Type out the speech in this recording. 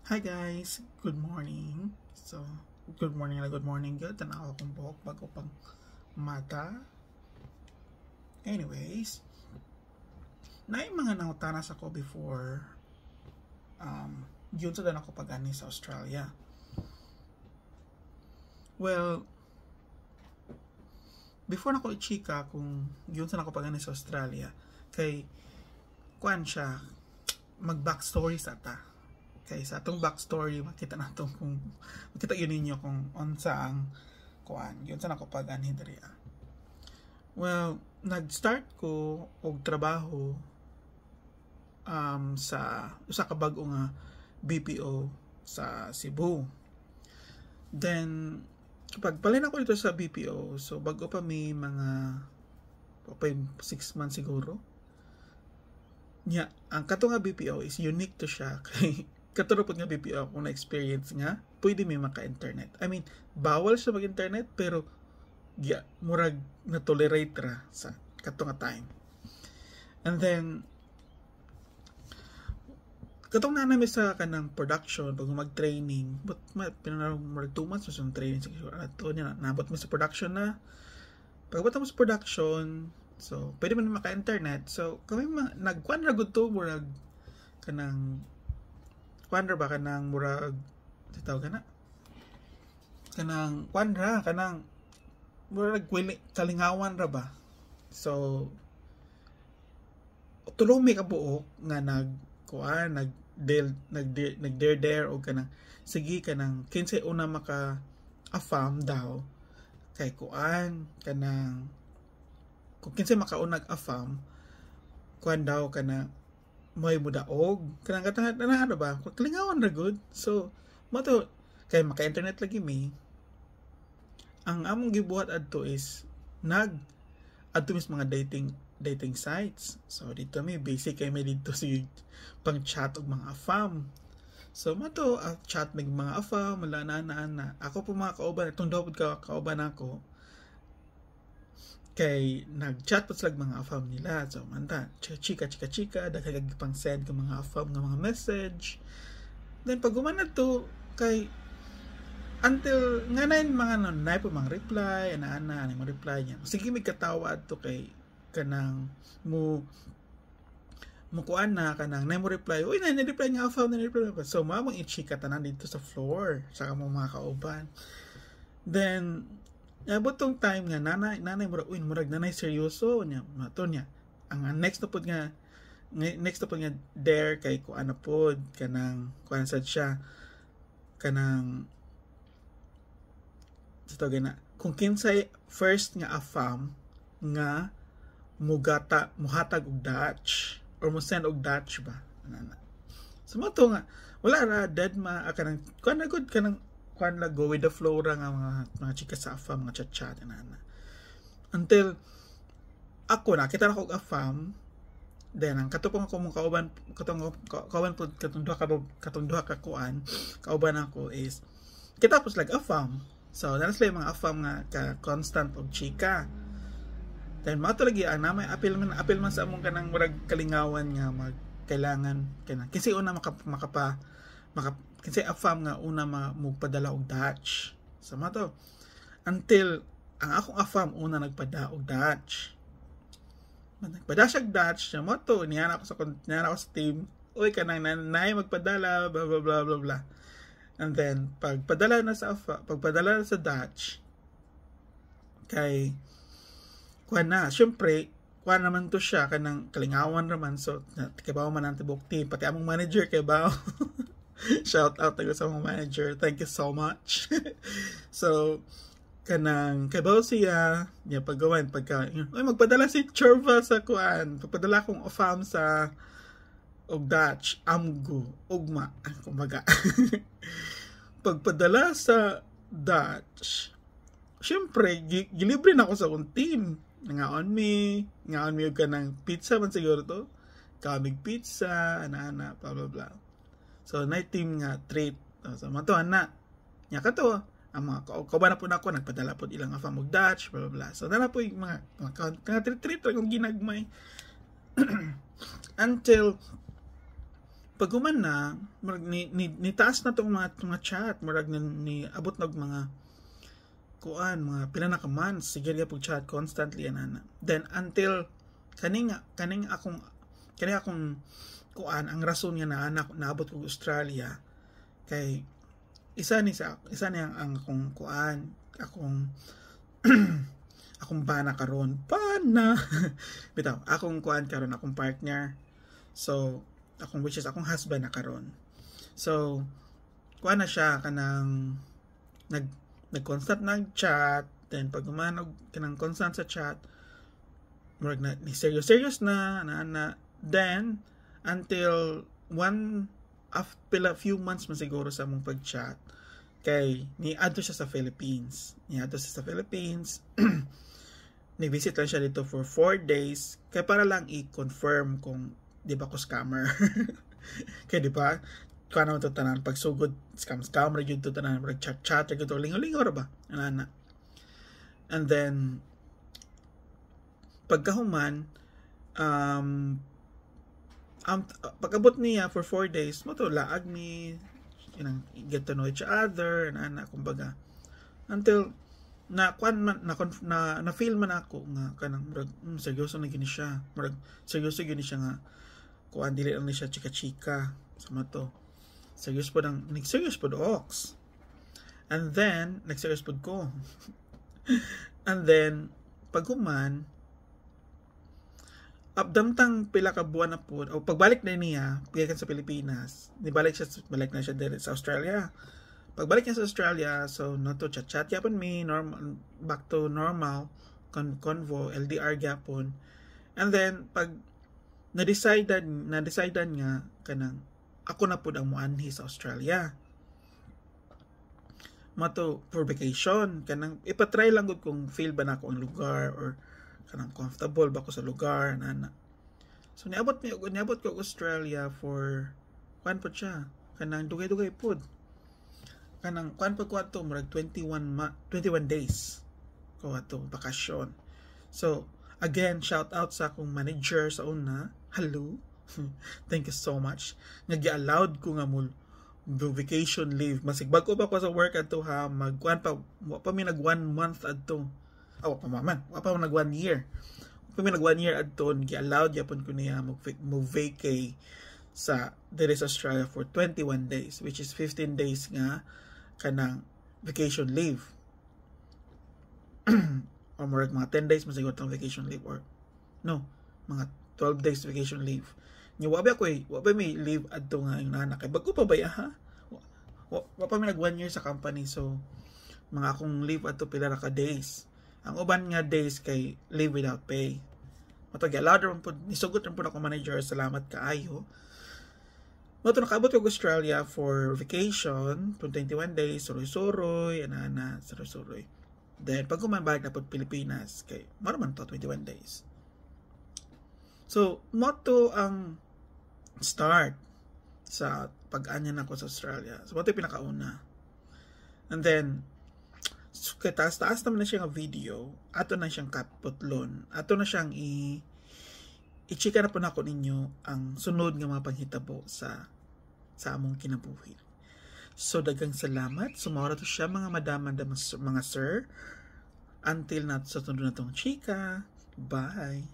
Hi guys, good morning. Good morning na good morning good. Tanaw akong buhok bago pang mata. Anyways, na mga nautanas ako before yun sa ako pag-ani sa Australia. Well, before na ko i-chika kung yun sa ako pag-ani sa Australia, kay kuan siya mag-backstory sa ta. Kay sa atong backstory makita nato kung makita yun ninyo kung unsa ang kuan yun sa ako pag-ani diri. Well, nag-start ko og trabaho sa usa ka bag-o nga BPO sa Cebu. Then pagpalin ako dito sa BPO, so bago pa may mga 6 months siguro. Nya, ang kato nga BPO is unique to siya kay katulad nga BPO kung na-experience nga, pwede may maka-internet. I mean, bawal siya mag-internet, pero murag na-tolerate ra sa kato nga time. And then, katong na namin sa kanang production, pag mag-training, but murag 2 months sa training, siguro, nabot mo sa production na. Pagkabot mo sa production, so, pwede man maka-internet. So, kami nagkuan ra gud to, murag kanang kuandra ba kanang murag tawag na kanang kuandra kanang murag kalingawan ra ba, so tulong may kabuok nga nag dare o kanang sige kanang kinsay una maka afam daw kay kuan kanang kung kinsay makaunag afam kuan daw kanang may mudaog kanang katang ano ba kalingawan ra good. So mo to kay maka-internet lagi mi, ang among gibuhat adto is adto mis mga dating sites. So dito mi basic kay may dito si pang chat og mga afam. So mo to chat mig mga afam wala na ako po mga kauban itong daw kauban ako kay nag-chat pa sila mga afam nila. So manta chika daghang pang send ka mga afam nga mga message. Then pag gumana to kay until nga na mga nay po mga reply ana mga reply niya, sige mig katawa adto kay kanang mo kuan na kanang nay mo reply uy na reply nga afam na reply pa. So mamang i-chika tanan dito sa floor sa among mga kauban. Then butong time nga nanay murag nanay seryoso nya mato niya ang next na pod nga dare kay ko ano pod kanang kuan sad siya kanang sa gina kung kinsay first nga afam nga muhatag og Dutch or mo send og Dutch ba so mato nga wala ra dead ma kanang kuan na good kanang kuan la go with the flow ra nga mga chika sa afam mga chat na until ako nakita na ko og afam. Then ang katupong ako mong kauban po katong duha ka kuan kauban ako is kita po like afam. So na sila mga afam nga ka constant og chika. Then mato lagi ang namay apil man sa among kanang murag kalingawan nga magkailangan kana kasi una kinsay afam nga una magpadala og Dutch. So mato until ang akong afam una nagpada og Dutch. Nagpada siya Dutch, mo to niyan ako sa team. Uy kanang nanay magpadala blah blah blah blah blah. And then pagpadala na sa Dutch kay kuan na syempre kuan naman to siya kanang kalingawan naman, so kibaw man ang tibok team pati among manager kibaw. Shout out to sa mga manager. Thank you so much. So, kanang kabaw siya niya paggawan magpadala si Chorva sa kuan. Pagpadala kong afam sa og Dutch, amgo, ugma, kumbaga. Pagpadala sa Dutch, syempre, gilibre na ako sa akong team. Ngaon mi og kanang pizza man siguro to. Kamig pizza, ana blah blah blah. So, night team nga treat. So, matuhan na. Nya kato, ang mga kauban na po na ako, nagpadala po ilang afam og Dutch, blah, blah, blah. So, na po yung mga treat-treat kung ginagmay. Until, pag human na murag ni taas na tong mga chat, murag ni abot nag mga mga pila na ka months sige pag chat constantly anana. Then until kaning akong ang rason nga naabot ko Australia kay isa ni ang akong akong bana karon bitaw akong karon akong partner, so which is akong husband na karon. So na siya kanang nag-constant nag-chat, then pag umanog kanang constant sa chat murag na ni serious na then until few months man siguro sa among pag-chat kay niadto siya sa Philippines. Ni-visit lang siya dito for 4 days kay para lang i-confirm kung di ba ko scammer. Kaya di ba kung ano ito tanan pagsugod scammer yun ito tanan chat yun ito lingo-lingo ba anana. And then pagkahuman pag-abot niya for 4 days mo to laag mi get to know each other anana kumbaga until na feel man ako nga kanang murag seryoso na gini siya nga kuan dili lang ni siya chika sa mato serious po ox. And then nag-serious po ko. And then paghuman abdamtang pila ka buwan na po o pagbalik na niya piyakan sa Pilipinas balik na siya dire sa Australia. Pagbalik niya sa Australia, so no to chat yapon me normal, back to normal convo LDR gyapon. And then pag na-decidean nga kanang ako na pud ang moanhi sa Australia mato for vacation kanang ipatry lang gud kung feel ba na ako ang lugar or kanang comfortable ba ko sa lugar nana. So niabot ko Australia for kuan po siya kanang dugay-dugay pud kanang kuan pa ko ato murag 21 days ko ato bakasyon. So again shout out sa akong manager sa una, hello. Thank you so much nga gi-allowed ko nga mo vacation leave masig bago pa ko sa work adto ha magkuan pa wa pa mi nag 1 month adto wa pa nag 1 year adto gi-allowed yapon ko niya mo vacay sa dire sa Australia for 21 days which is 15 days nga kanang vacation leave or more mga 10 days masiguro tong vacation leave or no mga 12 days vacation leave niya wa ba may leave adto nga yung nana kay bago pa ba ha wa pa may nag 1 year sa company, so mga akong leave adto pila ra ka days ang uban nga days kay leave without pay matog allowed ron po nisugot ron po ako manager salamat kaayo. Mato nakaabot ko Australia for vacation for 21 days suroy anana suroy. Then pag balik na po Pilipinas kay mara man to 21 days. So moto ang start sa pag-anya nako sa Australia. So moto pinakauna. And then taas naman na siya nga video, ato na siyang katputlon, ato na siyang i-chika na po na ako ninyo ang sunod nga mga panghitabo sa among kinabuhi. So dagang salamat, sumawara to siya mga madam, mga sir, until na sa sunod na tong chika, bye!